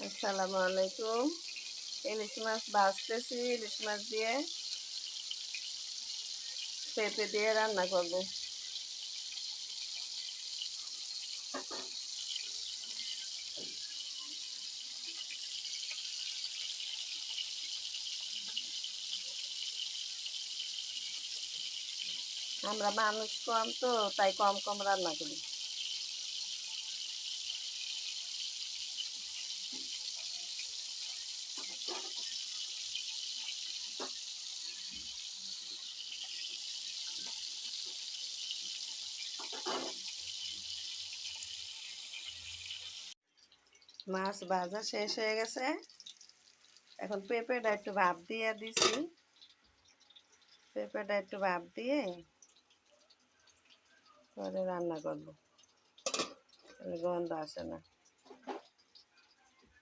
আসসালামু আলাইকুম। ইলিশ মাছ ভাজতেছি। ইলিশ মাছ দিয়ে পেঁপে দিয়ে রান্না করব। আমরা মানুষ কম তো, তাই কম কম রান্না করি। মাছ ভাজা শেষ হয়ে গেছে। এখন পেঁপেটা একটু ভাপ দিয়ে দিছি। পেঁপেটা একটু ভাপ দিয়ে পরে রান্না করব, তাহলে গন্ধ আসে না।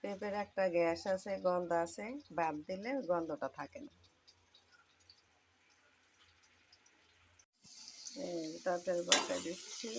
পেঁপের একটা গ্যাস আছে, গন্ধ আছে, ভাপ দিলে গন্ধটা থাকে না। তরকারি বসাই দিচ্ছি।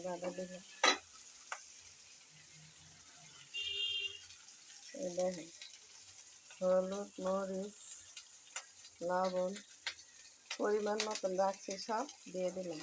বাধা দিলাম, দেখেন হলুদ, মরিচ, লবণ পরিমাণ মতন রাখছি, সব দিয়ে দিলাম।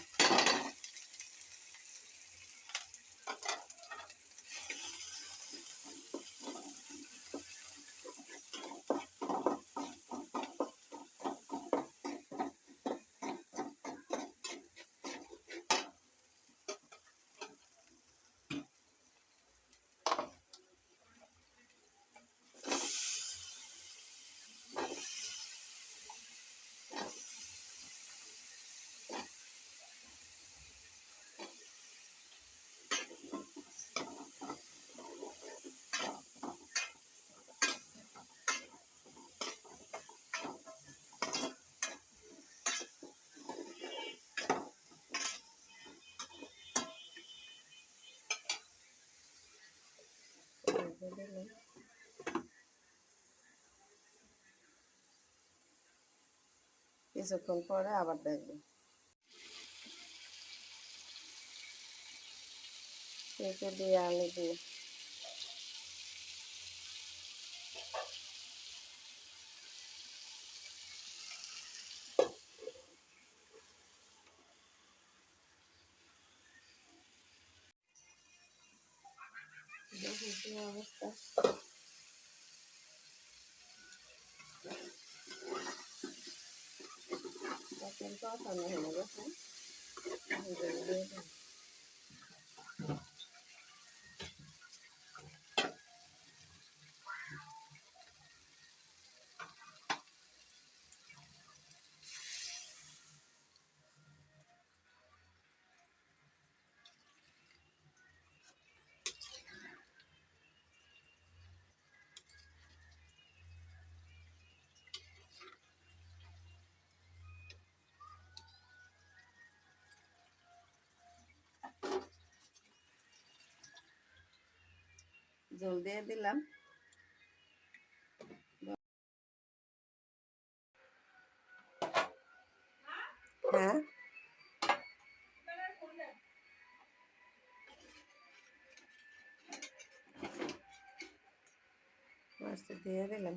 কিছুক্ষণ পরে আবার দেখবেন পেঁপে দিয়ে আলু দিয়ে অবস্থা। এখন কষানো হয়ে গেছে। জল দিয়ে দিলাম। হ্যাঁ, মাছটা দিয়ে দিলাম।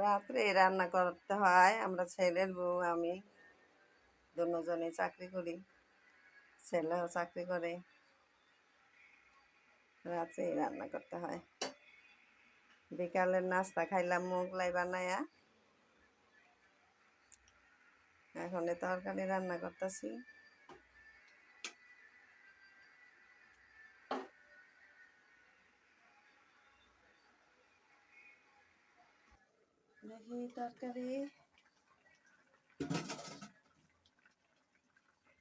রাত্রে রান্না করতে হয়। আমরা ছেলের বউ, আমি দুজনে চাকরি করি। ছেলেও চাকরি করে। রাত্রে রান্না করতে হয়। বিকালের নাস্তা খাইলাম মোগলাই বানায়া। এখন তরকারি রান্না করতেছি। দেখি তরকারি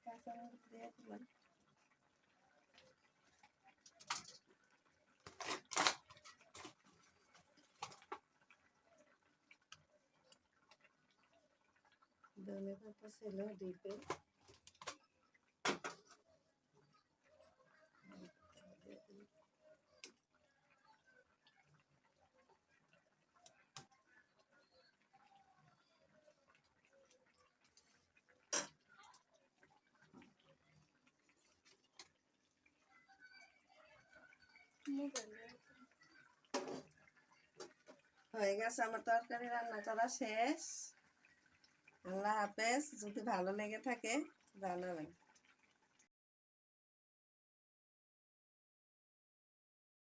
কাঁচামরিচ দিয়ে দিলাম। ধনে পাতা ছিল ডিপে, হয়ে গেছে আমার তরকারি রান্না করা শেষ। আল্লাহ হাফেজ। যদি ভালো লেগে থাকে জানাবেন।